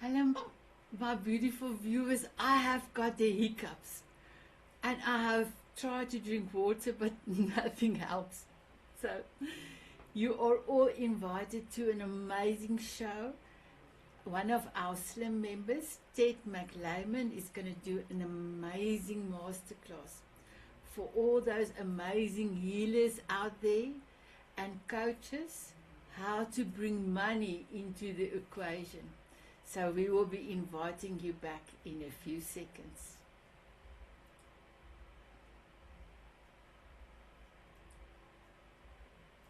Hello, my beautiful viewers. I have got the hiccups and I have tried to drink water, but nothing helps. So, you are all invited to an amazing show. One of our Slim members, Ted McLayman, is going to do an amazing masterclass for all those amazing healers out there and coaches how to bring money into the equation. So we will be inviting you back in a few seconds.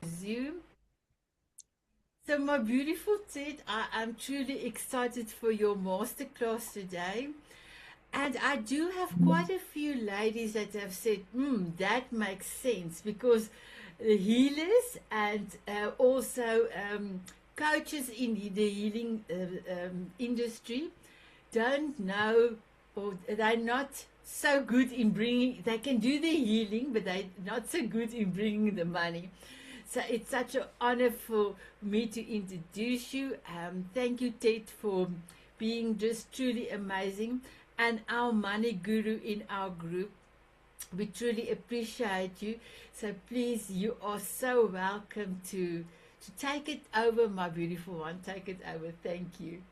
Zoom. So my beautiful Ted, I am truly excited for your masterclass today. And I do have quite a few ladies that have said, that makes sense because the healers and also coaches in the healing industry don't know, or they're not so good in bringing, they can do the healing, but they're not so good in bringing the money. So it's such an honor for me to introduce you. Thank you, Ted, for being just truly amazing and our money guru in our group. We truly appreciate you. So please, you are so welcome to take it over, my beautiful one. Take it over. Thank you.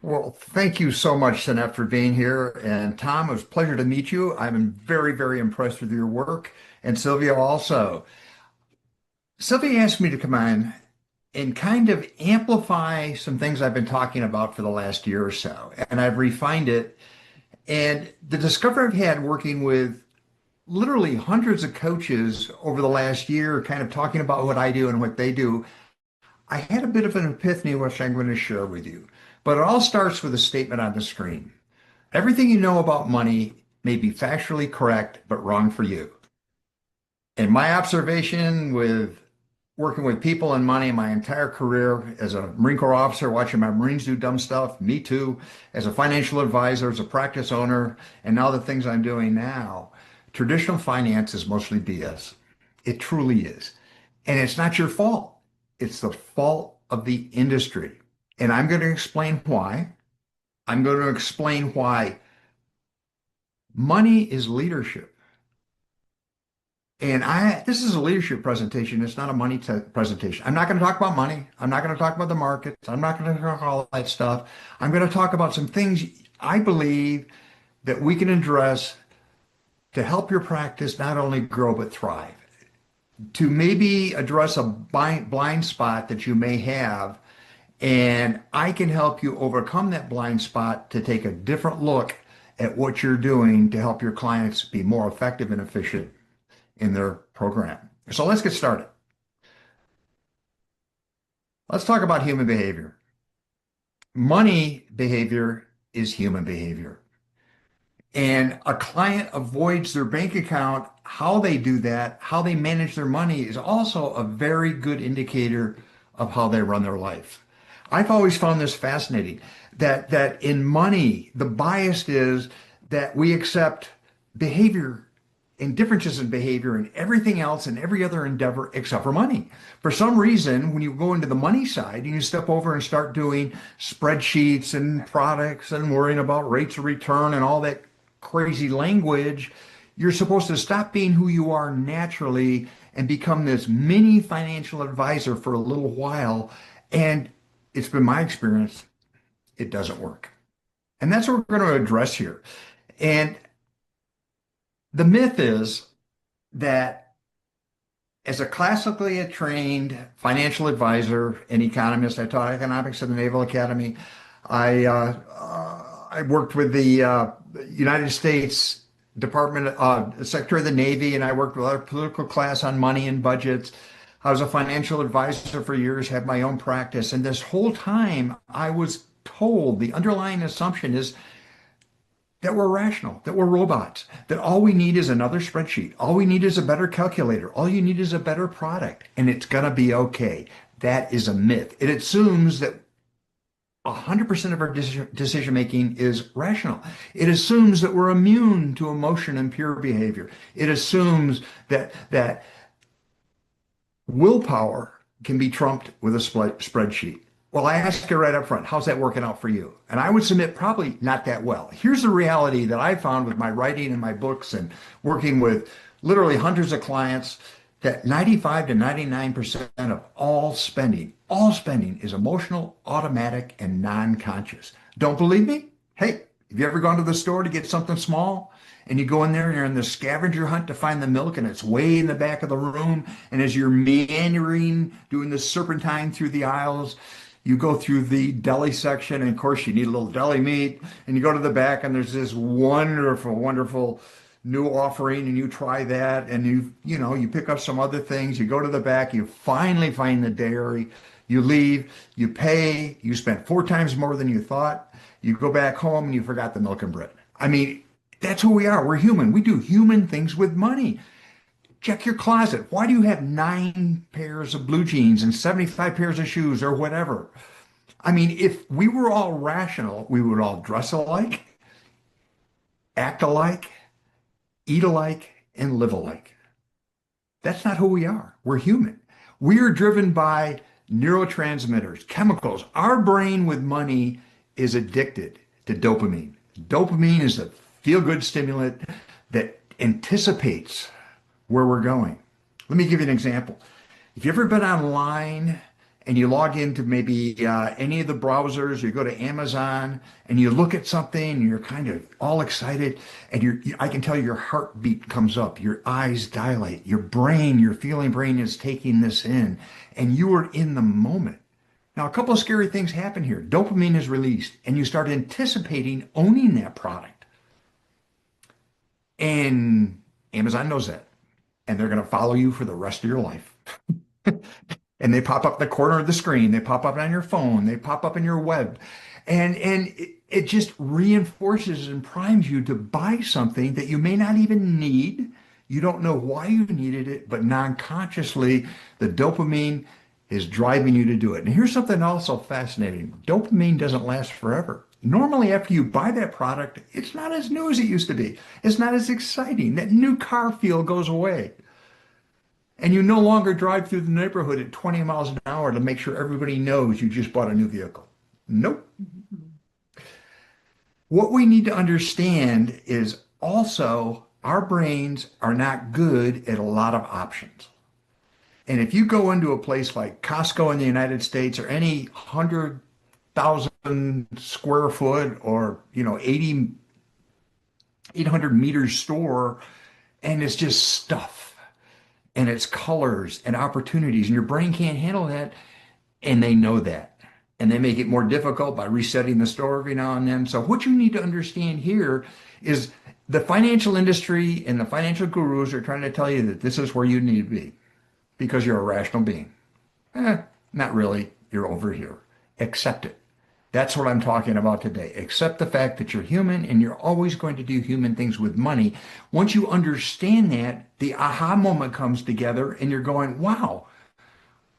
Well, thank you so much, Sanet, for being here. And Tom, it was a pleasure to meet you. I'm very, very impressed with your work. And Sylvia also. Sylvia asked me to come on and kind of amplify some things I've been talking about for the last year or so. And I've refined it. And the discovery I've had working with literally hundreds of coaches over the last year, kind of talking about what I do and what they do, I had a bit of an epiphany, which I'm going to share with you. But it all starts with a statement on the screen. Everything you know about money may be factually correct, but wrong for you. And my observation with working with people and money my entire career as a Marine Corps officer, watching my Marines do dumb stuff, me too, as a financial advisor, as a practice owner, and now the things I'm doing now, traditional finance is mostly BS. It truly is. And it's not your fault. It's the fault of the industry. And I'm going to explain why. I'm going to explain why money is leadership. And this is a leadership presentation. It's not a money presentation. I'm not going to talk about money. I'm not going to talk about the markets. I'm not going to talk all that stuff. I'm going to talk about some things I believe that we can address to help your practice not only grow but thrive. To maybe address a blind spot that you may have, and I can help you overcome that blind spot to take a different look at what you're doing to help your clients be more effective and efficient in their program. So let's get started. Let's talk about human behavior. Money behavior is human behavior. And a client avoids their bank account. How they do that, how they manage their money is also a very good indicator of how they run their life. I've always found this fascinating that in money, the bias is that we accept behavior and differences in behavior and everything else and every other endeavor except for money. For some reason, when you go into the money side and you step over and start doing spreadsheets and products and worrying about rates of return and all that crazy language, you're supposed to stop being who you are naturally and become this mini financial advisor for a little while. And it's been my experience, it doesn't work. And that's what we're going to address here. And the myth is that as a classically trained financial advisor and economist, I taught economics at the Naval Academy. I worked with the United States Department, Secretary of the Navy, and I worked with our political class on money and budgets. I was a financial advisor for years, had my own practice. And this whole time I was told the underlying assumption is that we're rational, that we're robots, that all we need is another spreadsheet. All we need is a better calculator. All you need is a better product, and it's going to be okay. That is a myth. It assumes that 100% of our decision making is rational. It assumes that we're immune to emotion and pure behavior. It assumes that willpower can be trumped with a spreadsheet. Well, I ask you right up front, how's that working out for you? And I would submit probably not that well. Here's the reality that I found with my writing and my books and working with literally hundreds of clients that 95 to 99% of all spending is emotional, automatic, and non-conscious. Don't believe me? Hey, have you ever gone to the store to get something small? And you go in there and you're in the scavenger hunt to find the milk, and it's way in the back of the room. And as you're meandering, doing the serpentine through the aisles, you go through the deli section, and of course you need a little deli meat, and you go to the back, and there's this wonderful, wonderful new offering, and you try that, and you pick up some other things. You go to the back, you finally find the dairy, you leave, you pay, you spent 4 times more than you thought. You go back home and you forgot the milk and bread. I mean, that's who we are. We're human. We do human things with money. Check your closet. Why do you have 9 pairs of blue jeans and 75 pairs of shoes or whatever? I mean, if we were all rational, we would all dress alike, act alike, eat alike, and live alike. That's not who we are. We're human. We are driven by neurotransmitters, chemicals. Our brain with money is addicted to dopamine. Dopamine is a feel-good stimulant that anticipates where we're going. Let me give you an example. If you've ever been online and you log into maybe any of the browsers, you go to Amazon and you look at something and you're kind of all excited, and I can tell your heartbeat comes up, your eyes dilate, your feeling brain is taking this in, and you are in the moment. Now, a couple of scary things happen here. Dopamine is released and you start anticipating owning that product. And Amazon knows that, and they're going to follow you for the rest of your life. And they pop up the corner of the screen. They pop up on your phone. They pop up in your web. And it just reinforces and primes you to buy something that you may not even need. You don't know why you needed it, but non-consciously, the dopamine is driving you to do it. And here's something also fascinating. Dopamine doesn't last forever. Normally, after you buy that product, it's not as new as it used to be. It's not as exciting. That new car feel goes away. And you no longer drive through the neighborhood at 20 miles an hour to make sure everybody knows you just bought a new vehicle. Nope. What we need to understand is also our brains are not good at a lot of options. And if you go into a place like Costco in the United States, or any 100,000 square foot or 800 meters store, and it's just stuff, and it's colors and opportunities, and your brain can't handle that, and they know that. And they make it more difficult by resetting the store every now and then. So what you need to understand here is the financial industry and the financial gurus are trying to tell you that this is where you need to be because you're a rational being. Not really. You're over here. Accept it. That's what I'm talking about today. Accept the fact that you're human and you're always going to do human things with money. Once you understand that, the aha moment comes together and you're going, wow,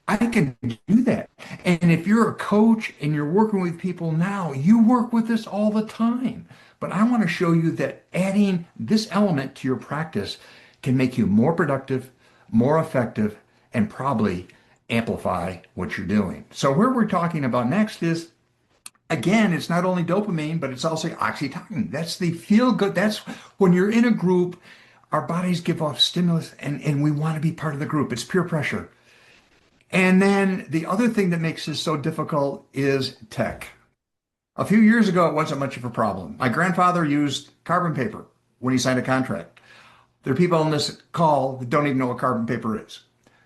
I can do that. And if you're a coach and you're working with people now, you work with this all the time. But I want to show you that adding this element to your practice can make you more productive, more effective, and probably amplify what you're doing. So where we're talking about next is, again, it's not only dopamine, but it's also oxytocin. That's the feel good. That's when you're in a group, our bodies give off stimulus and we want to be part of the group. It's peer pressure. And then the other thing that makes this so difficult is tech. A few years ago, it wasn't much of a problem. My grandfather used carbon paper when he signed a contract. There are people on this call that don't even know what carbon paper is.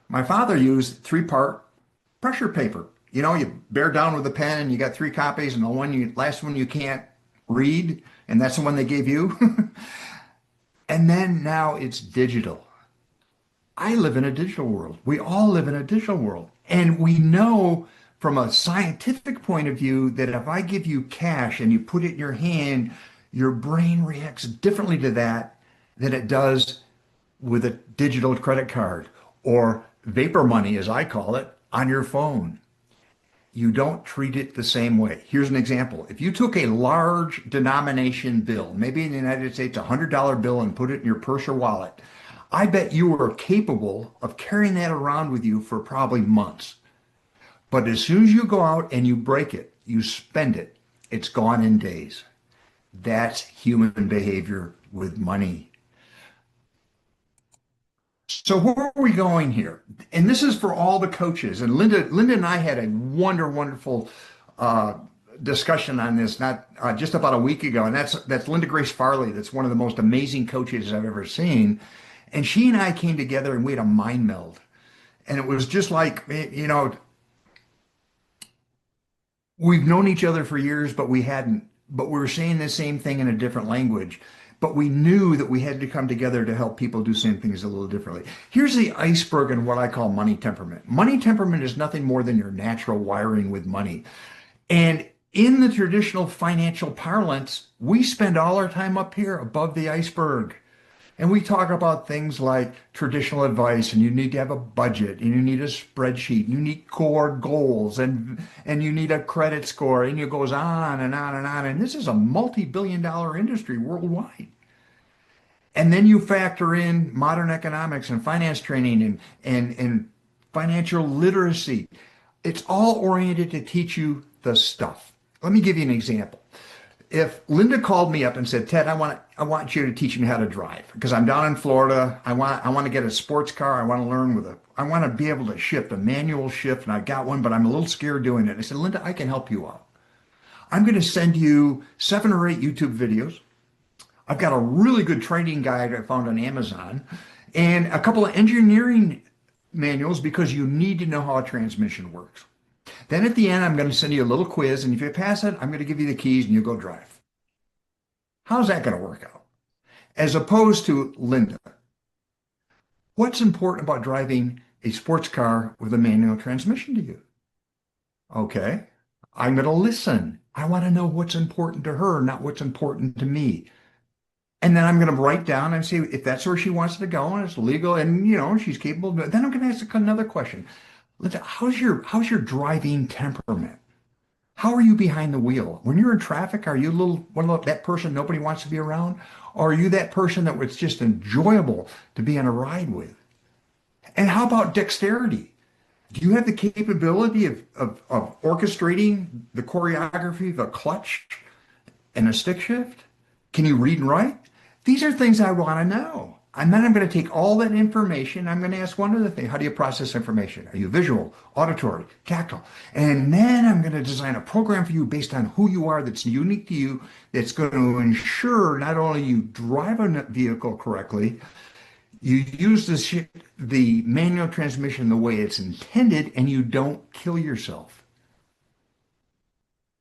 My father used 3-part pressure paper. You bear down with a pen and you got 3 copies, and last one you can't read, and that's the one they gave you. And then now it's digital. I live in a digital world. We all live in a digital world. And we know from a scientific point of view that if I give you cash and you put it in your hand, your brain reacts differently to that than it does with a digital credit card or vapor money, as I call it, on your phone. You don't treat it the same way. Here's an example. If you took a large denomination bill, maybe in the United States, a $100 bill, and put it in your purse or wallet, I bet you were capable of carrying that around with you for probably months. But as soon as you go out and you break it, you spend it, it's gone in days. That's human behavior with money. So where are we going here? And this is for all the coaches. And Linda and I had a wonderful uh, discussion on this, not just about a week ago. And that's Linda Grace Farley. That's one of the most amazing coaches I've ever seen. And she and I came together and we had a mind meld. And it was just like, we've known each other for years, but we hadn't. But we were saying the same thing in a different language. But we knew that we had to come together to help people do same things a little differently. Here's the iceberg in what I call money temperament. Money temperament is nothing more than your natural wiring with money. And in the traditional financial parlance, we spend all our time up here above the iceberg. And we talk about things like traditional advice, and you need to have a budget, and you need a spreadsheet, you need core goals, and you need a credit score, and it goes on and on and on. And this is a multi-billion-dollar industry worldwide. And then you factor in modern economics and finance training and financial literacy. It's all oriented to teach you the stuff. Let me give you an example. If Linda called me up and said, Ted, I want you to teach me how to drive because I'm down in Florida. I want to get a sports car. I want to be able to shift a manual shift, and I got one, but I'm a little scared doing it. I said, Linda, I can help you out. I'm going to send you 7 or 8 YouTube videos. I've got a really good training guide I found on Amazon and a couple of engineering manuals because you need to know how a transmission works. Then at the end, I'm going to send you a little quiz, and if you pass it, I'm going to give you the keys and you go drive. How's that going to work out? As opposed to Linda, what's important about driving a sports car with a manual transmission to you? Okay, I'm going to listen. I want to know what's important to her, not what's important to me. And then I'm going to write down and see if that's where she wants to go and it's legal and she's capable of it. Then I'm going to ask another question. Linda, how's your driving temperament? How are you behind the wheel? When you're in traffic, are you a little one of that person nobody wants to be around? Or are you that person that was just enjoyable to be on a ride with? And how about dexterity? Do you have the capability of orchestrating the choreography of a clutch and a stick shift? Can you read and write? These are things I want to know. And then I'm going to take all that information. I'm going to ask one other thing. How do you process information? Are you visual, auditory, tactile? And then I'm going to design a program for you based on who you are that's unique to you, that's going to ensure not only you drive a vehicle correctly, you use the manual transmission the way it's intended, and you don't kill yourself.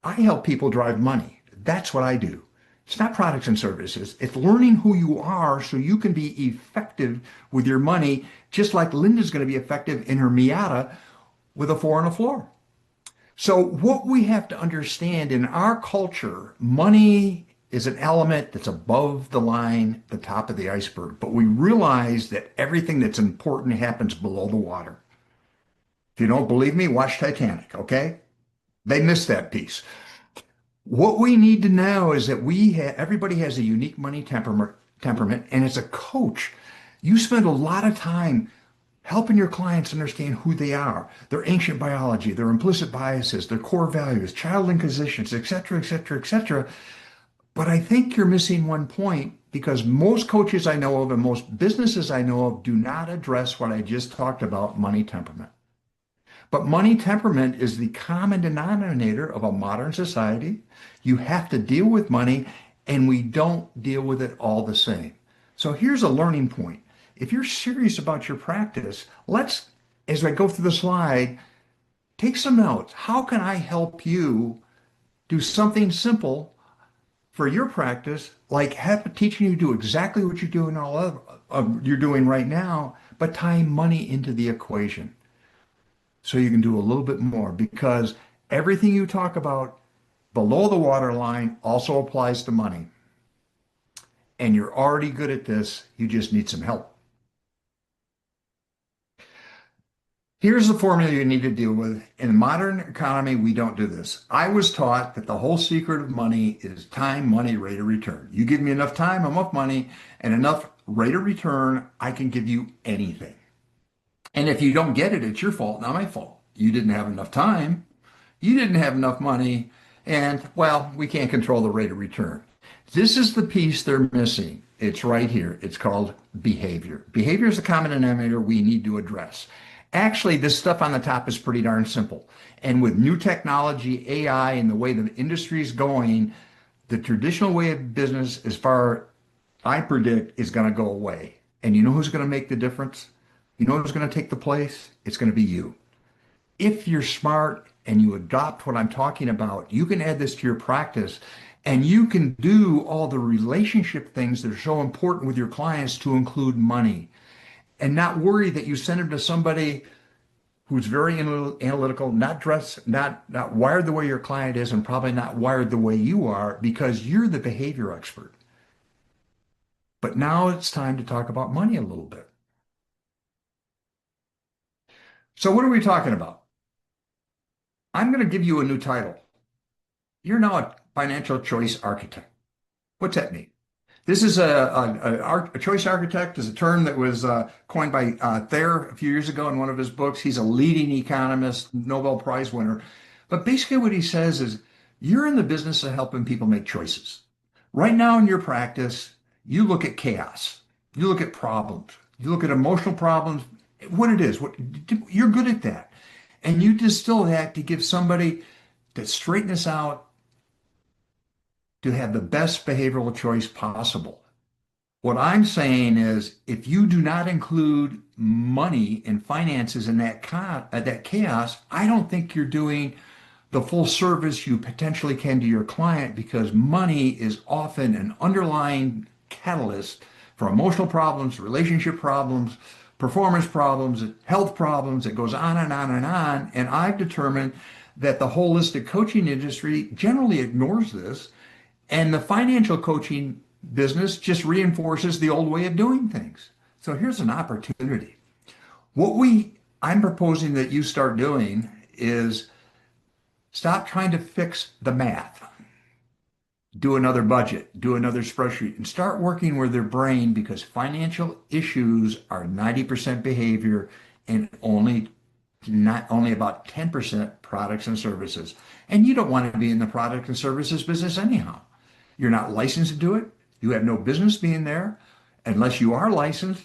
I help people drive money. That's what I do. It's not products and services. It's learning who you are so you can be effective with your money, just like Linda's going to be effective in her Miata with a 4 on the floor. So what we have to understand in our culture, money is an element that's above the line, the top of the iceberg. But we realize that everything that's important happens below the water. If you don't believe me, watch Titanic, okay? They missed that piece. What we need to know is that everybody has a unique money temperament, and as a coach, you spend a lot of time helping your clients understand who they are, their ancient biology, their implicit biases, their core values, child inquisitions, et cetera, et cetera, et cetera. But I think you're missing one point because most coaches I know of and most businesses I know of do not address what I just talked about, money temperament. But money temperament is the common denominator of a modern society. You have to deal with money, and we don't deal with it all the same. So here's a learning point. If you're serious about your practice, as I go through the slide, take some notes. How can I help you do something simple for your practice, like teaching you to do exactly what you're doing right now, but tying money into the equation so you can do a little bit more because everything you talk about below the waterline also applies to money. And you're already good at this. You just need some help. Here's the formula you need to deal with. In the modern economy, we don't do this. I was taught that the whole secret of money is time, money, rate of return. You give me enough time, enough money, and enough rate of return, I can give you anything. And if you don't get it, it's your fault, not my fault. you didn't have enough time, you didn't have enough money, and well, we can't control the rate of return. This is the piece they're missing. It's right here. It's called behavior. Behavior is the common denominator we need to address. Actually, this stuff on the top is pretty darn simple. And with new technology, AI, and the way the industry is going, the traditional way of business, as far I predict, is going to go away. And you know who's going to make the difference? You know who's going to take the place? It's going to be you. If you're smart and you adopt what I'm talking about, you can add this to your practice and you can do all the relationship things that are so important with your clients to include money and not worry that you send them to somebody who's very analytical, not wired the way your client is and probably not wired the way you are because you're the behavior expert. But now it's time to talk about money a little bit. So what are we talking about? I'm going to give you a new title. You're now a financial choice architect. What's that mean? This is a choice architect is a term that was coined by Thayer a few years ago in one of his books. He's a leading economist, Nobel Prize winner. But basically what he says is you're in the business of helping people make choices. Right now in your practice, you look at chaos. You look at problems. You look at emotional problems, what it is. You're good at that. And you distill that to give somebody to straighten this out to have the best behavioral choice possible. What I'm saying is if you do not include money and finances in that chaos, I don't think you're doing the full service you potentially can to your client because money is often an underlying catalyst for emotional problems, relationship problems, performance problems, health problems. It goes on and on and on. And I've determined that the holistic coaching industry generally ignores this. And the financial coaching business just reinforces the old way of doing things. So here's an opportunity. I'm proposing that you start doing is stop trying to fix the math. Do another budget, do another spreadsheet, and start working with their brain because financial issues are 90% behavior and not only about 10% products and services. And you don't want to be in the product and services business anyhow. You're not licensed to do it. You have no business being there. Unless you are licensed,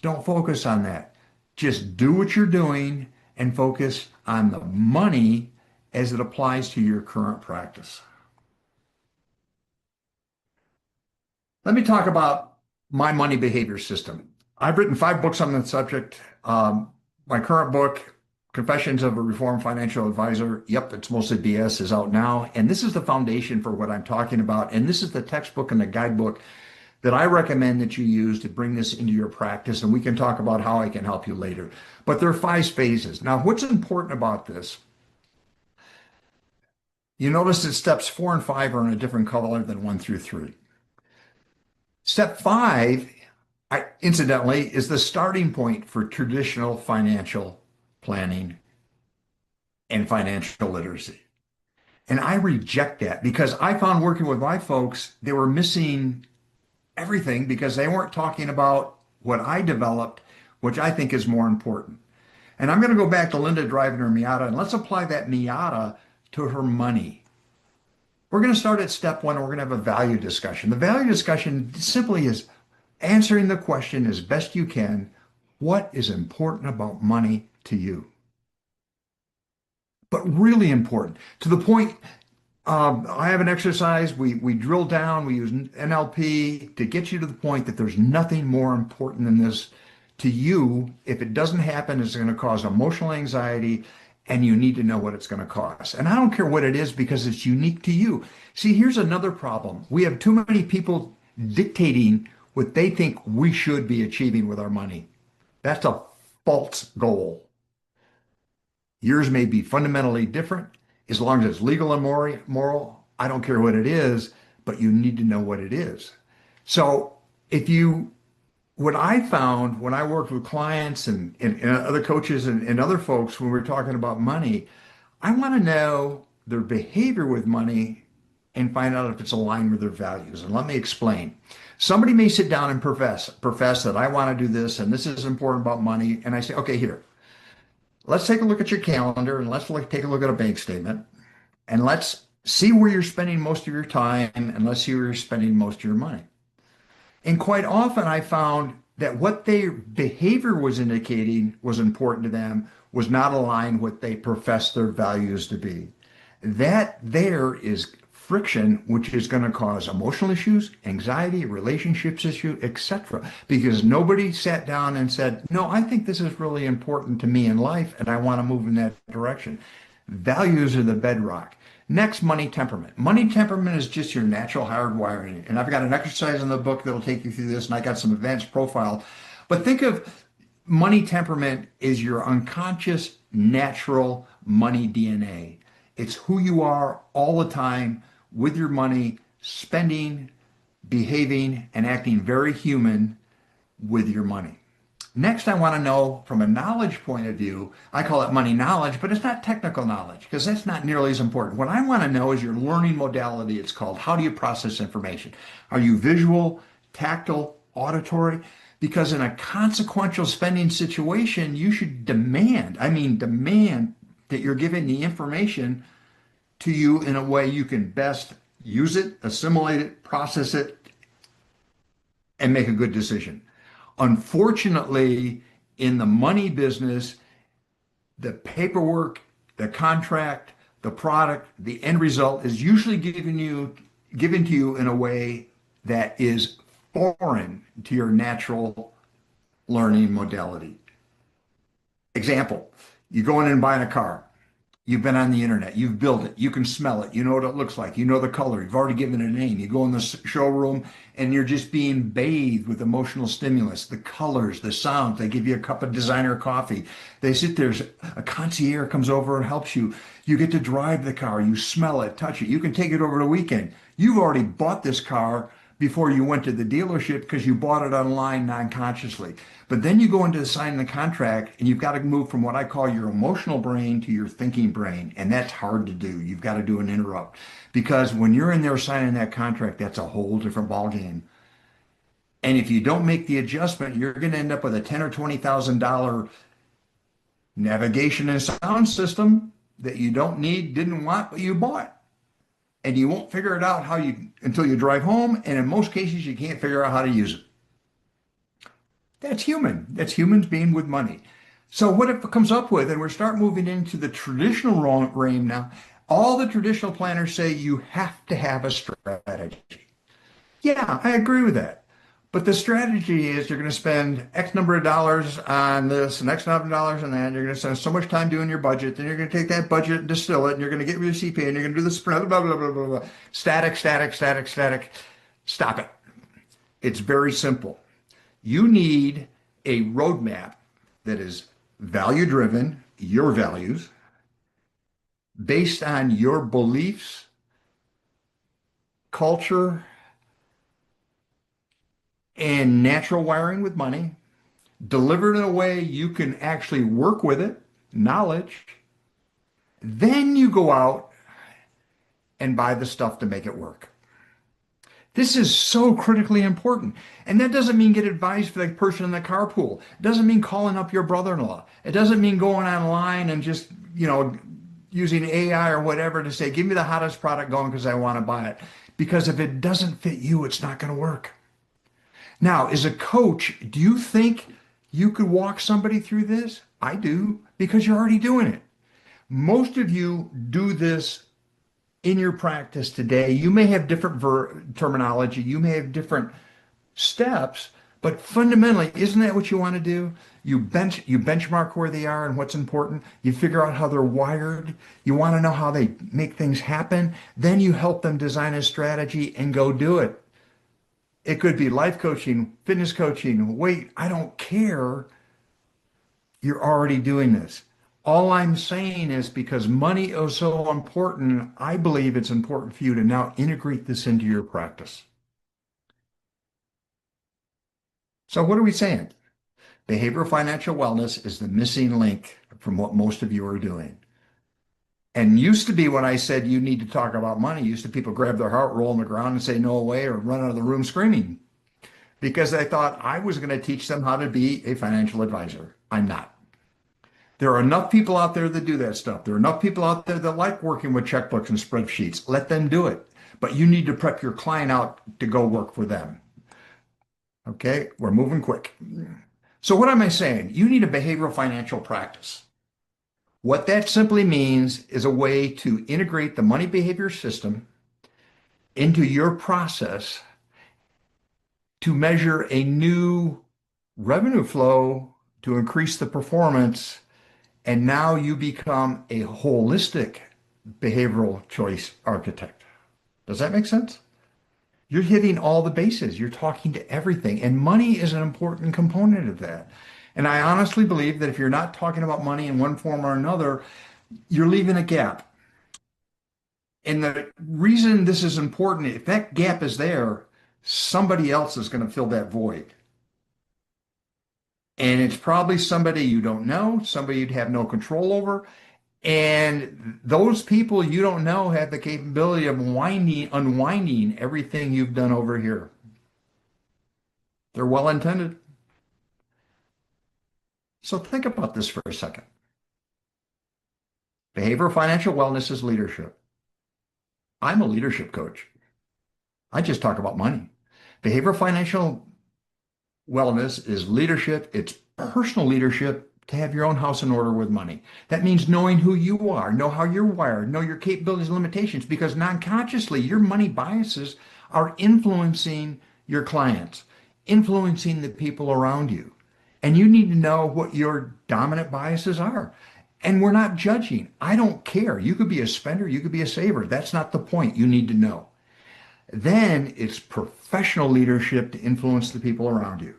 don't focus on that. Just do what you're doing and focus on the money as it applies to your current practice. Let me talk about my money behavior system. I've written 5 books on the subject. My current book, Confessions of a Reformed Financial Advisor, yep, it's mostly BS, is out now. And this is the foundation for what I'm talking about. And this is the textbook and the guidebook that I recommend that you use to bring this into your practice. And we can talk about how I can help you later. But there are 5 phases. Now, what's important about this? You notice that steps 4 and 5 are in a different color than 1 through 3. Step 5, incidentally, is the starting point for traditional financial planning and financial literacy. And I reject that because I found working with my folks, they were missing everything because they weren't talking about what I developed, which I think is more important. And I'm going to go back to Linda driving her Miata, and let's apply that Miata to her money. We're going to start at step 1, and we're going to have a value discussion. The value discussion simply is answering the question as best you can, what is important about money to you? But really important, to the point, I have an exercise, we drill down, we use NLP to get you to the point that there's nothing more important than this to you. If it doesn't happen, it's going to cause emotional anxiety, and you need to know what it's going to cost. And I don't care what it is because it's unique to you. See, here's another problem. We have too many people dictating what they think we should be achieving with our money. That's a false goal. Yours may be fundamentally different. As long as it's legal and moral, I don't care what it is, but you need to know what it is. So what I found when I worked with clients and other coaches and other folks when we're talking about money, I want to know their behavior with money and find out if it's aligned with their values. And let me explain. Somebody may sit down and profess that I want to do this and this is important about money. And I say, okay, here, let's take a look at your calendar and take a look at a bank statement and let's see where you're spending most of your time and let's see where you're spending most of your money. And quite often I found that what their behavior was indicating was important to them was not aligned with what they profess their values to be. That there is friction, which is going to cause emotional issues, anxiety, relationships issue, etc. Because nobody sat down and said, no, I think this is really important to me in life and I want to move in that direction. Values are the bedrock. Next, money temperament. Money temperament is just your natural hardwiring. And I've got an exercise in the book that'll take you through this, and I got some advanced profile. But think of money temperament is your unconscious, natural money DNA. It's who you are all the time with your money, spending, behaving, and acting very human with your money. Next, I want to know from a knowledge point of view, I call it money knowledge, but it's not technical knowledge because that's not nearly as important. What I want to know is your learning modality, it's called. How do you process information? Are you visual, tactile, auditory? Because in a consequential spending situation, you should demand that you're giving the information to you in a way you can best use it, assimilate it, process it, and make a good decision. Unfortunately, in the money business, the paperwork, the contract, the product, the end result is usually given to you in a way that is foreign to your natural learning modality. Example, you go in and buy a car. You've been on the internet, you've built it, you can smell it, you know what it looks like, you know the color, you've already given it a name. You go in the showroom and you're just being bathed with emotional stimulus, the colors, the sounds. They give you a cup of designer coffee. They sit there, a concierge comes over and helps you. You get to drive the car, you smell it, touch it. You can take it over the weekend. You've already bought this car before you went to the dealership because you bought it online non-consciously. But then you go into signing the contract and you've got to move from what I call your emotional brain to your thinking brain. And that's hard to do. You've got to do an interrupt because when you're in there signing that contract, that's a whole different ballgame. And if you don't make the adjustment, you're going to end up with a $10,000 or $20,000 navigation and sound system that you don't need, didn't want, but you bought. And you won't figure it out until you drive home. And in most cases, you can't figure out how to use it. That's human. That's humans being with money. So what it comes up with, and we're starting moving into the traditional realm now, all the traditional planners say you have to have a strategy. Yeah, I agree with that. But the strategy is you're going to spend X number of dollars on this and X number of dollars on that. And you're going to spend so much time doing your budget. Then you're going to take that budget and distill it. And you're going to get rid of CPA and you're going to do this, blah, blah, blah, blah, blah, blah. Static, static, static, static. Stop it. It's very simple. You need a roadmap that is value driven, your values, based on your beliefs, culture, and natural wiring with money, delivered in a way you can actually work with it, knowledge. Then you go out and buy the stuff to make it work. This is so critically important. And that doesn't mean get advice for the person in the carpool. It doesn't mean calling up your brother-in-law. It doesn't mean going online and just, using AI or whatever to say, give me the hottest product going because I want to buy it. Because if it doesn't fit you, it's not going to work. Now, as a coach, do you think you could walk somebody through this? I do, because you're already doing it. Most of you do this in your practice today. You may have different terminology, you may have different steps, but fundamentally, isn't that what you want to do? You benchmark where they are and what's important. You figure out how they're wired. You want to know how they make things happen. Then you help them design a strategy and go do it. It could be life coaching, fitness coaching, weight, I don't care. You're already doing this. All I'm saying is because money is so important, I believe it's important for you to now integrate this into your practice. So what are we saying? Behavioral financial wellness is the missing link from what most of you are doing. And used to be when I said you need to talk about money, used to people grab their heart, roll on the ground and say no way or run out of the room screaming because I thought I was going to teach them how to be a financial advisor. I'm not. There are enough people out there that do that stuff. There are enough people out there that like working with checkbooks and spreadsheets. Let them do it. But you need to prep your client out to go work for them. Okay, we're moving quick. So, what am I saying? You need a behavioral financial practice. What that simply means is a way to integrate the money behavior system into your process to measure a new revenue flow to increase the performance. And now you become a holistic behavioral choice architect. Does that make sense? You're hitting all the bases. You're talking to everything. And money is an important component of that. And I honestly believe that if you're not talking about money in one form or another, you're leaving a gap. And the reason this is important, if that gap is there, somebody else is going to fill that void. And it's probably somebody you don't know, somebody you'd have no control over. And those people you don't know have the capability of unwinding everything you've done over here. They're well intended. So think about this for a second. Behavioral financial wellness is leadership. I'm a leadership coach. I just talk about money. Behavioral financial wellness is leadership. It's personal leadership to have your own house in order with money. That means knowing who you are, know how you're wired, know your capabilities and limitations, because non-consciously, your money biases are influencing your clients, influencing the people around you. And you need to know what your dominant biases are. And we're not judging. I don't care. You could be a spender, you could be a saver. That's not the point. You need to know. Then it's professional leadership to influence the people around you.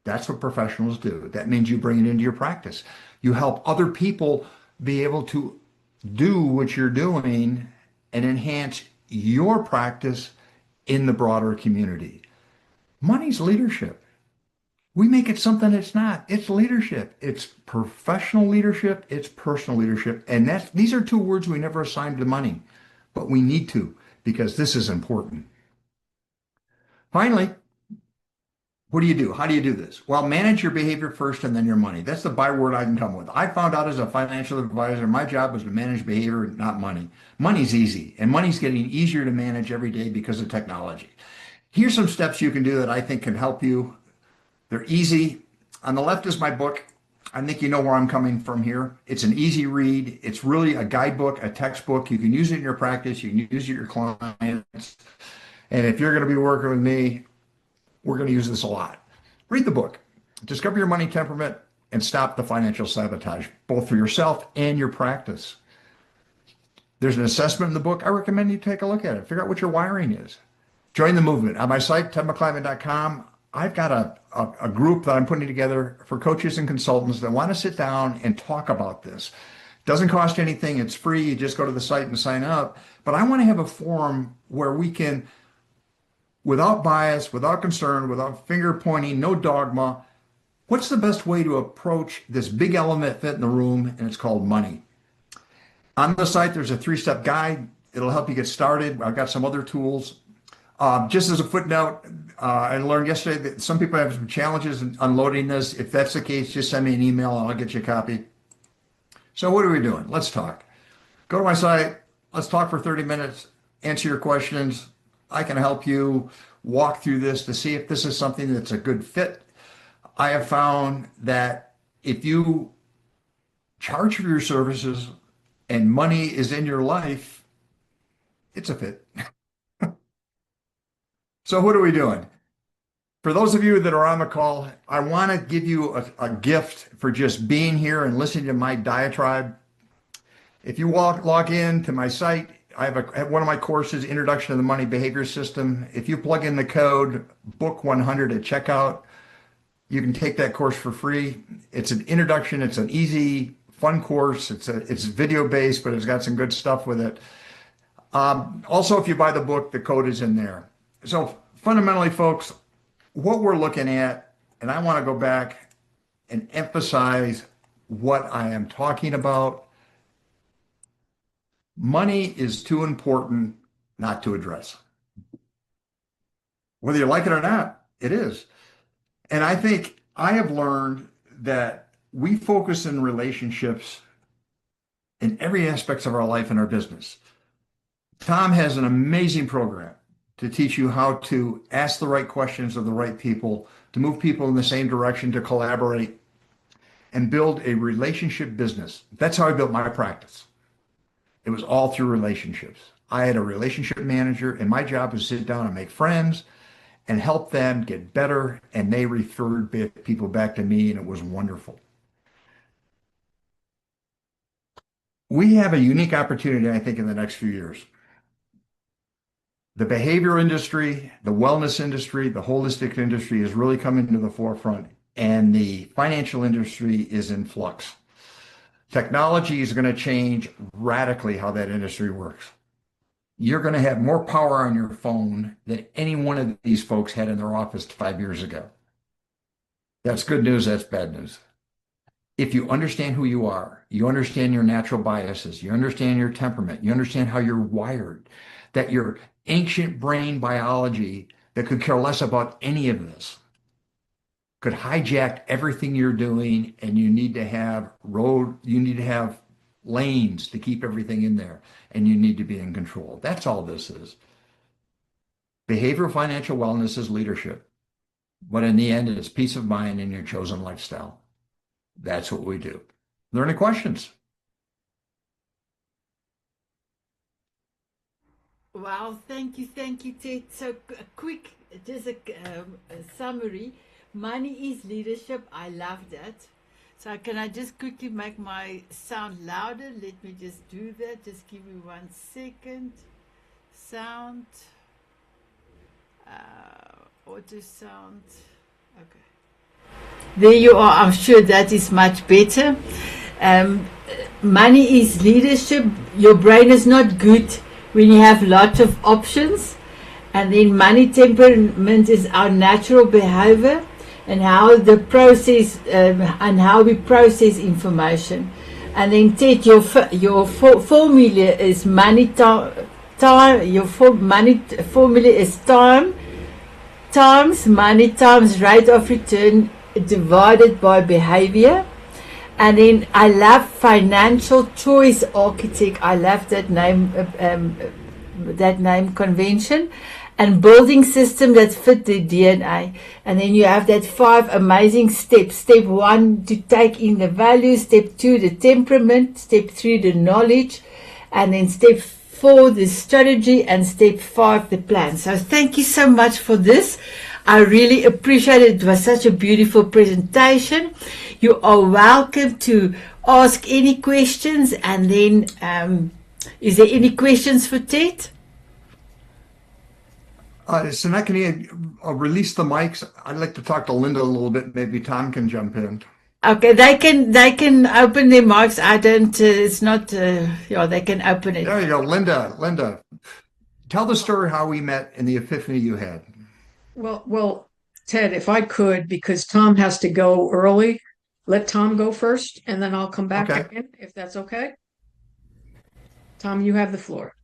That's what professionals do. That means you bring it into your practice. You help other people be able to do what you're doing and enhance your practice in the broader community. Money's leadership. We make it something it's not. It's leadership. It's professional leadership. It's personal leadership. And these are two words we never assigned to money, but we need to because this is important. Finally, what do you do? How do you do this? Well, manage your behavior first and then your money. That's the byword I can come with. I found out as a financial advisor, my job was to manage behavior, not money. Money's easy, and money's getting easier to manage every day because of technology. Here's some steps you can do that I think can help you. They're easy. On the left is my book. I think you know where I'm coming from here. It's an easy read. It's really a guidebook, a textbook. You can use it in your practice. You can use it with your clients. And if you're going to be working with me, we're going to use this a lot. Read the book. Discover your money temperament and stop the financial sabotage, both for yourself and your practice. There's an assessment in the book. I recommend you take a look at it. Figure out what your wiring is. Join the movement. On my site, tedmcclimate.com, I've got a group that I'm putting together for coaches and consultants that want to sit down and talk about this. It doesn't cost anything. It's free. You just go to the site and sign up. But I want to have a forum where we can, without bias, without concern, without finger pointing, no dogma, what's the best way to approach this big element fit in the room? And it's called money. On the site, there's a 3-step guide. It'll help you get started. I've got some other tools. Just as a footnote, I learned yesterday that some people have some challenges in unloading this. If that's the case, just send me an email and I'll get you a copy. So what are we doing? Let's talk. Go to my site. Let's talk for 30 minutes. Answer your questions. I can help you walk through this to see if this is something that's a good fit. I have found that if you charge for your services and money is in your life, it's a fit. So what are we doing? For those of you that are on the call, I want to give you a gift for just being here and listening to my diatribe. If you log in to my site, I have one of my courses, Introduction to the Money Behavior System. If you plug in the code book100 at checkout, you can take that course for free. It's an introduction. It's an easy, fun course. It's video based, but it's got some good stuff with it. Also, if you buy the book, the code is in there. So fundamentally, folks, what we're looking at, and I want to go back and emphasize what I am talking about. Money is too important not to address. Whether you like it or not, it is. And I think I have learned that we focus in relationships in every aspects of our life and our business. Tom has an amazing program to teach you how to ask the right questions of the right people, to move people in the same direction, to collaborate and build a relationship business. That's how I built my practice. It was all through relationships. I had a relationship manager, and my job was to sit down and make friends and help them get better. And they referred people back to me, and it was wonderful. We have a unique opportunity, I think, in the next few years. The behavior industry, the wellness industry, the holistic industry is really coming to the forefront, and the financial industry is in flux. Technology is going to change radically how that industry works. You're going to have more power on your phone than any one of these folks had in their office 5 years ago. That's good news, that's bad news. If you understand who you are, you understand your natural biases, you understand your temperament, you understand how you're wired, that your ancient brain biology that could care less about any of this could hijack everything you're doing, and you need to have lanes to keep everything in there, and you need to be in control. That's all this is. Behavioral financial wellness is leadership, but in the end, it's peace of mind in your chosen lifestyle. That's what we do. Are there any questions? Wow, thank you, Ted. So quick, just a summary. Money is leadership. I love that. So can I just quickly make my sound louder? Let me just do that. Just give me 1 second. Sound. Auto sound. Okay. There you are. I'm sure that is much better. Um, Money is leadership. Your brain is not good when you have lots of options. And then money temperament is our natural behavior and how the process and how we process information. And then Ted, your formula is money time. Your money formula is time times money times rate of return divided by behavior. And then I love financial choice architect. I love that name convention, and building system that fit the DNA. And then you have that 5 amazing steps. Step 1 to take in the values. Step 2 the temperament. Step 3 the knowledge, and then step 4 the strategy, and step 5 the plan. So thank you so much for this. I really appreciate it. It was such a beautiful presentation. You are welcome to ask any questions. And then, is there any questions for Ted? Sanet, can you release the mics? I'd like to talk to Linda a little bit. Maybe Tom can jump in. Okay, they can open their mics. I don't. It's not. Yeah, they can open it. There you go, Linda. Linda, tell the story how we met and the epiphany you had. Well, Ted, if I could, because Tom has to go early, let Tom go first, and then I'll come back again, if that's okay. Tom, you have the floor.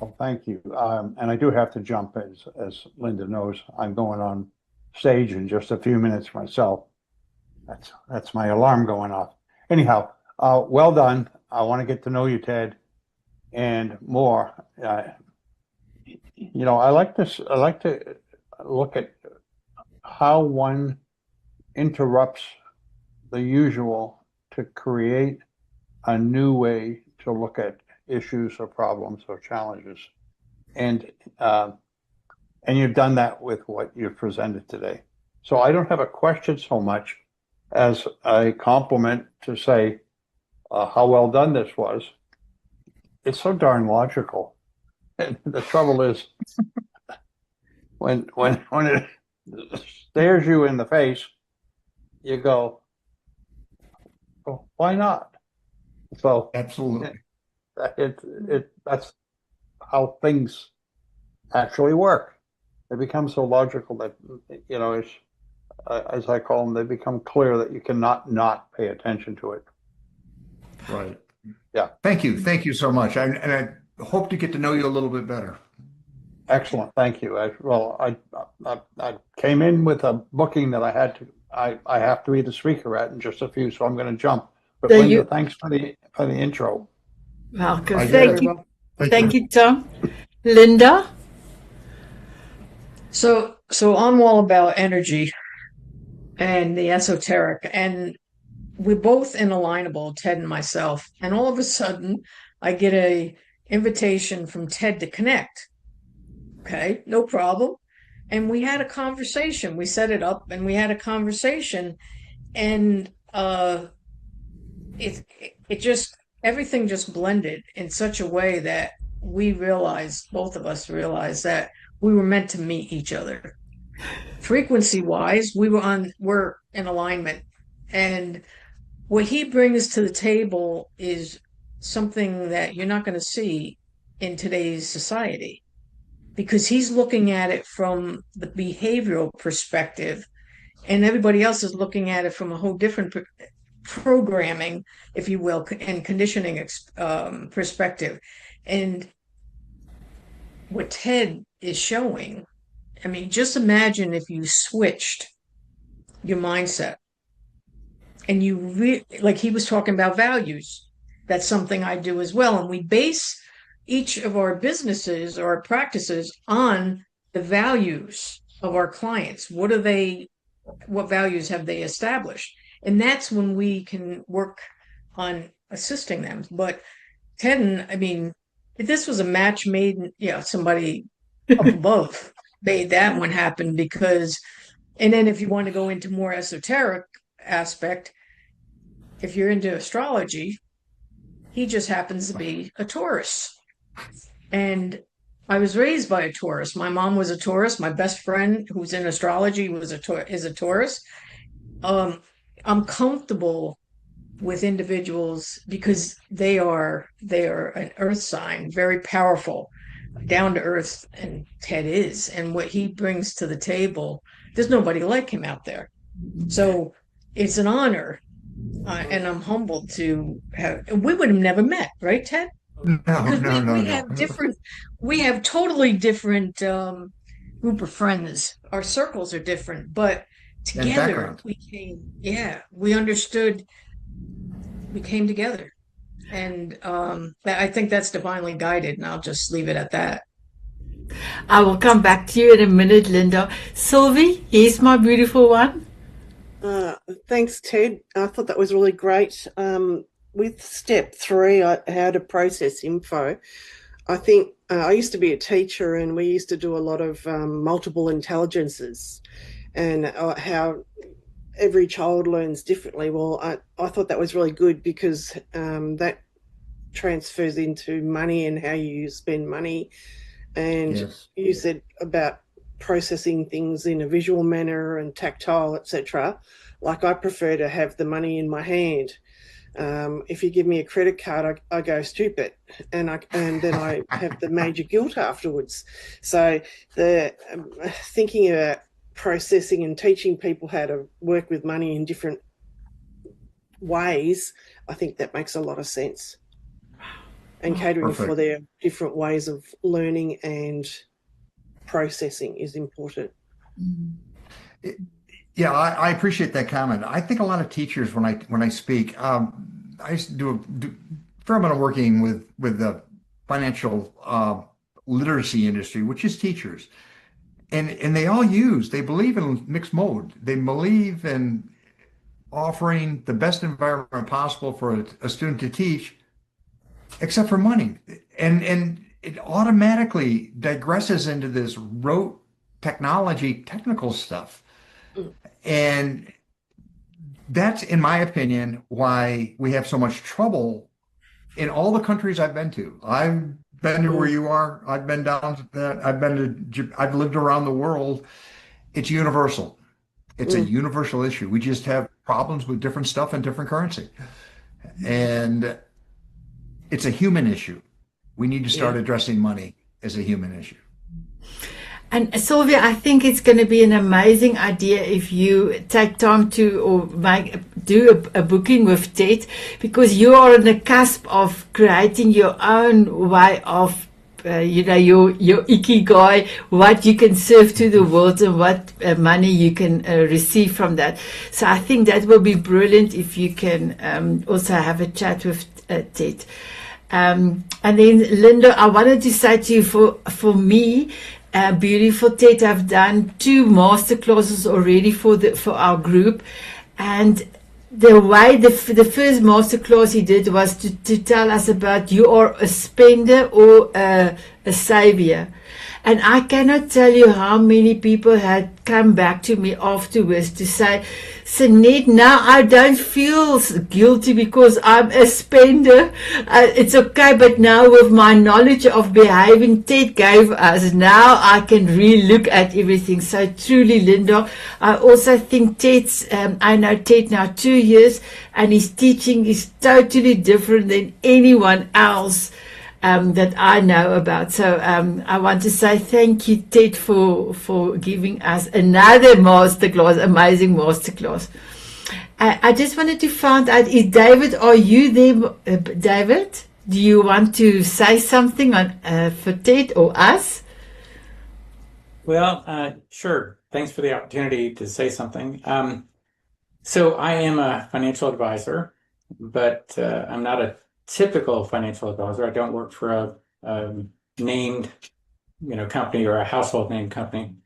Well, thank you. And I do have to jump, as Linda knows. I'm going on stage in just a few minutes myself. That's my alarm going off. Anyhow, well done. I want to get to know you, Ted, and more. I like this. I like to look at how one interrupts the usual to create a new way to look at issues or problems or challenges, and you've done that with what you've presented today. So I don't have a question so much as a compliment to say how well done this was. It's so darn logical, and the trouble is when it stares you in the face, you go, oh, why not? So Absolutely. That's how things actually work. They become so logical that, it's, as I call them, they become clear that you cannot not pay attention to it. Right. Yeah. Thank you so much. And I hope to get to know you a little bit better. Excellent. Thank you. I came in with a booking that I I have to be the speaker in just a few, so I'm going to jump. But So Linda, you thanks for the intro. welcome. I get Very Thank it. you. well. Thank Thank you. you, Tom. Linda? So I'm all about energy and the esoteric, and we're both inalignable, Ted and myself. And all of a sudden, I get a invitation from Ted to connect. Okay, no problem. And we had a conversation. We set it up, and we had a conversation, and it just everything just blended in such a way that we realized, both of us realized, that we were meant to meet each other. Frequency wise, we're in alignment. And what he brings to the table is something that you're not going to see in today's society, because he's looking at it from the behavioral perspective, and everybody else is looking at it from a whole different programming, if you will, and conditioning perspective. And what Ted is showing, I mean, just imagine if you switched your mindset and like he was talking about values. That's something I do as well. And we base each of our businesses or our practices on the values of our clients. What values have they established? And that's when we can work on assisting them. But Ted, I mean, if this was a match made, somebody up above made that one happen, because, and then if you want to go into more esoteric aspect, if you're into astrology, he just happens to be a Taurus. And I was raised by a Taurus. My mom was a Taurus. My best friend who's in astrology is a Taurus. I'm comfortable with individuals because they are an earth sign, very powerful, down to earth, and Ted is. And what he brings to the table, there's nobody like him out there. So it's an honor, and I'm humbled to have. We would have never met, right, Ted? No, Because no, no, we no. have different, we have totally different group of friends. Our circles are different, but And together background. we understood, we came together. And I think that's divinely guided, and I'll just leave it at that. I will come back to you in a minute, Linda. Sylvie, here's my beautiful one. Thanks, Ted. I thought that was really great. With step 3, how to process info, I think I used to be a teacher, and we used to do a lot of multiple intelligences, and how every child learns differently. Well, I thought that was really good, because that transfers into money and how you spend money. And Yes. you said about processing things in a visual manner and tactile, etc. Like, I prefer to have the money in my hand. If you give me a credit card, I go stupid, and then I have the major guilt afterwards. So the thinking about processing and teaching people how to work with money in different ways, I think that makes a lot of sense. And catering Perfect. for their different ways of learning and processing is important. Yeah, I appreciate that comment. I think a lot of teachers, when I speak, I used to do a fair amount of working with the financial literacy industry, which is teachers, and they believe in mixed mode. They believe in offering the best environment possible for a student to teach, except for money, and it automatically digresses into this rote technical stuff. And that's, in my opinion, why we have so much trouble in all the countries I've been to. I've been to where you are. I've been down to I've lived around the world. It's universal. It's a universal issue. We just have problems with different stuff and different currency. And it's a human issue. We need to start addressing money as a human issue. And Sylvia, I think it's going to be an amazing idea if you take time to do a booking with Ted, because you are on the cusp of creating your own way of your ikigai, what you can serve to the world and what money you can receive from that. So I think that will be brilliant if you can also have a chat with Ted. And then Linda, I wanted to say to you, for me, beautiful Ted, I've done 2 master classes already for our group, and the way the first master class he did was to tell us about you are a spender or a savior. And I cannot tell you how many people had come back to me afterwards to say, Sanet, now I don't feel guilty because I'm a spender. It's okay, but now with my knowledge of behaving Ted gave us, now I can really look at everything. So truly, Linda, I also think I know Ted now 2 years, and his teaching is totally different than anyone else that I know about. So I want to say thank you, Ted, for giving us another masterclass, amazing masterclass. I just wanted to find out, is David, are you there, David? Do you want to say something for Ted or us? Well, sure. Thanks for the opportunity to say something. So I am a financial advisor, but I'm not a typical financial advisor. I don't work for a named, company or a household name company.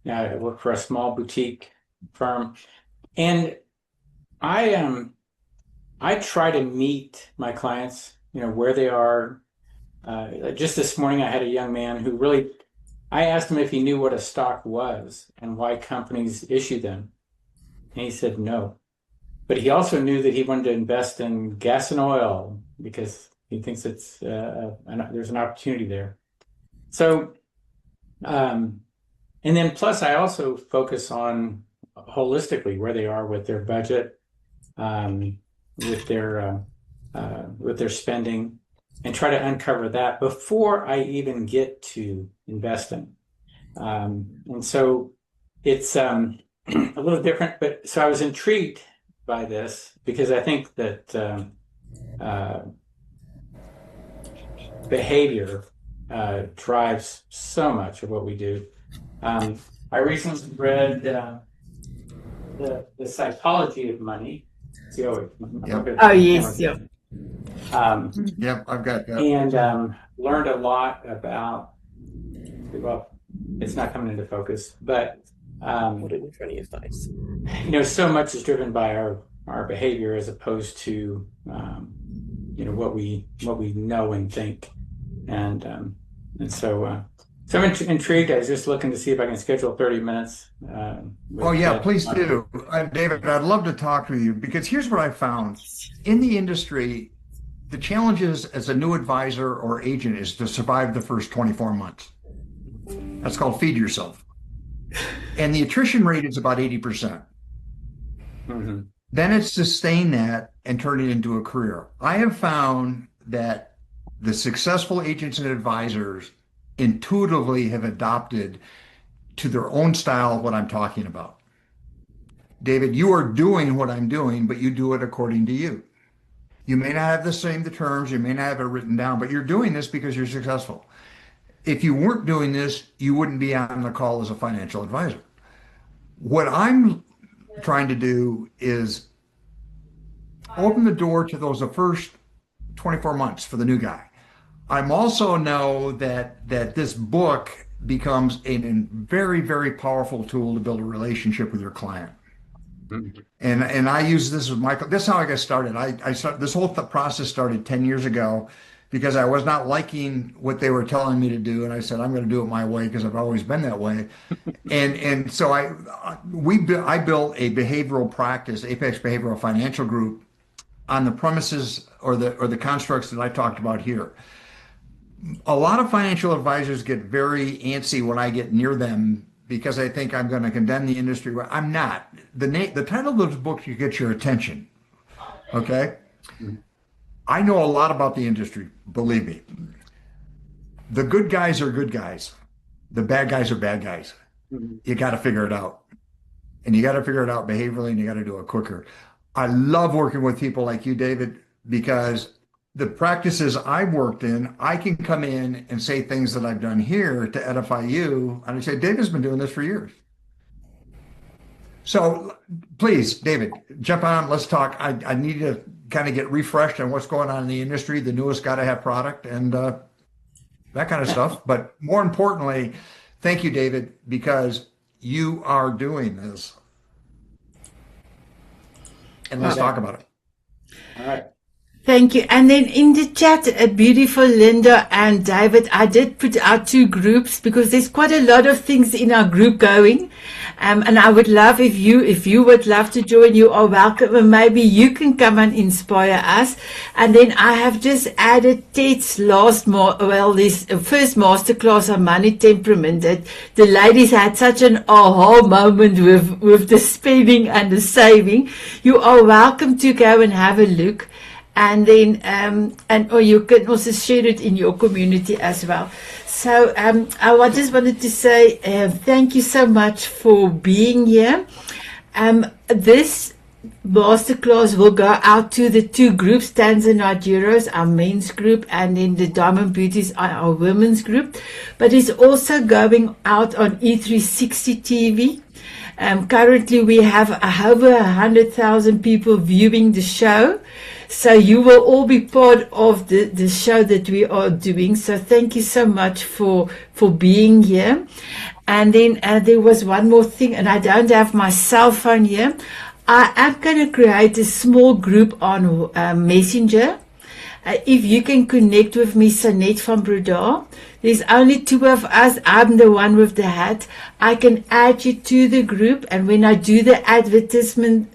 I work for a small boutique firm, and I try to meet my clients, where they are. Just this morning, I had a young man who really, I asked him if he knew what a stock was and why companies issue them, and he said no. But he also knew that he wanted to invest in gas and oil because he thinks there's an opportunity there. So, and then plus I also focus on holistically where they are with their budget, with their spending, and try to uncover that before I even get to investing. And so it's a little different, but so I was intrigued by this because I think that behavior drives so much of what we do. I recently read the psychology of money. Yep. Oh, yes, yeah. Yep, I've got that. And learned a lot about, well, it's not coming into focus, but Put it in front of your face. so much is driven by our behavior as opposed to what we know and think, and so I'm intrigued. I was just looking to see if I can schedule 30 minutes. Oh yeah, please do, David. I'd love to talk to you because here's what I found in the industry: the challenges as a new advisor or agent is to survive the first 24 months. That's called feed yourself. And the attrition rate is about 80%. Mm-hmm. Then it's sustain that and turn it into a career. I have found that the successful agents and advisors intuitively have adopted to their own style what I'm talking about. David, you are doing what I'm doing, but you do it according to you. You may not have the terms, you may not have it written down, but you're doing this because you're successful. If you weren't doing this, you wouldn't be on the call as a financial advisor. What I'm trying to do is open the door to the first 24 months for the new guy. I'm also know that this book becomes a very, very powerful tool to build a relationship with your client. Mm-hmm. And I use this with Michael. This is how I got started. This whole process started 10 years ago because I was not liking what they were telling me to do, and I said I'm going to do it my way because I've always been that way. and so I built a behavioral practice, Apex Behavioral Financial Group, on the premises or the constructs that I talked about here. A lot of financial advisors get very antsy when I get near them because I think I'm going to condemn the industry. I'm not. The title of this book should get your attention. Okay? Mm-hmm. I know a lot about the industry, believe me. The good guys are good guys. The bad guys are bad guys. Mm-hmm. You got to figure it out. And you got to figure it out behaviorally, and you got to do it quicker. I love working with people like you, David, because the practices I've worked in, I can come in and say things that I've done here to edify you. And I say, David's been doing this for years. So please, David, jump on. Let's talk. I need to kind of get refreshed on what's going on in the industry, the newest got to have product and that kind of stuff. But more importantly, thank you, David, because you are doing this. And let's talk about it. All right. Thank you. And then in the chat, a beautiful Linda and David, I did put out 2 groups because there's quite a lot of things in our group going. And I would love if you would love to join, you are welcome. And maybe you can come and inspire us. And then I have just added Ted's this first masterclass on money temperament. That the ladies had such an aha moment with the spending and the saving. You are welcome to go and have a look. And then, or you can also share it in your community as well. So, I just wanted to say, thank you so much for being here. This masterclass will go out to the 2 groups, Tanzanite Euros, our men's group, and then the Diamond Beauties, our women's group. But it's also going out on E360 TV. Currently we have over 100,000 people viewing the show. So you will all be part of the show that we are doing. So thank you so much for being here. And then there was one more thing, and I don't have my cell phone here. I am going to create a small group on Messenger. If you can connect with me, Sanet Van Breda. There's only 2 of us. I'm the one with the hat. I can add you to the group, and when I do the advertisement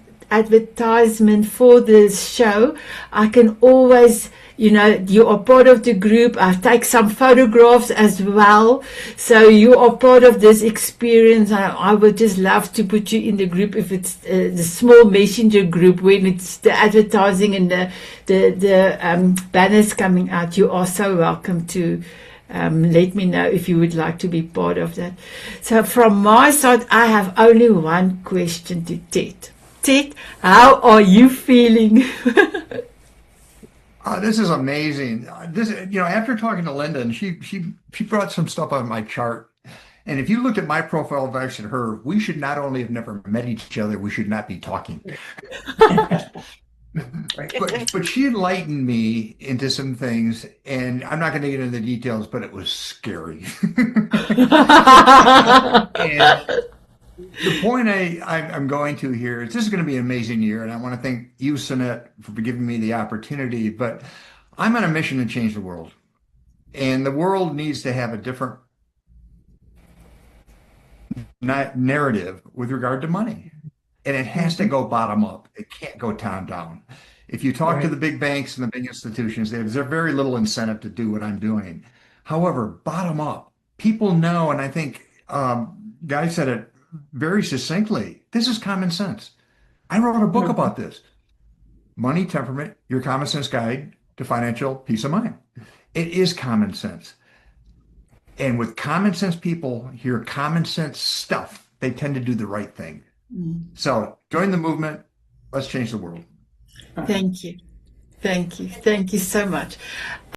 for this show, I can always, you are part of the group. I take some photographs as well. So you are part of this experience. I would just love to put you in the group if it's the small messenger group when it's the advertising and the banners coming out. You are so welcome to let me know if you would like to be part of that. So from my side, I have only one question to Ted. Ted, how are you feeling? This is amazing. After talking to Linda, and she brought some stuff on my chart. And if you looked at my profile next to her, we should not only have never met each other, we should not be talking. But she enlightened me into some things, and I'm not going to get into the details, but it was scary. And the point I'm going to here is this is going to be an amazing year, and I want to thank you, Sanet, for giving me the opportunity. But I'm on a mission to change the world, and the world needs to have a different narrative with regard to money, and it has to go bottom up. It can't go top down. If you talk to the big banks and the big institutions, there's very little incentive to do what I'm doing. However, bottom up, people know, and I think Guy said it very succinctly. This is common sense. I wrote a book about this. Money Temperament, Your Common Sense Guide to Financial Peace of Mind. It is common sense. And with common sense people hear common sense stuff, they tend to do the right thing. So join the movement. Let's change the world. Thank you. Thank you. Thank you so much.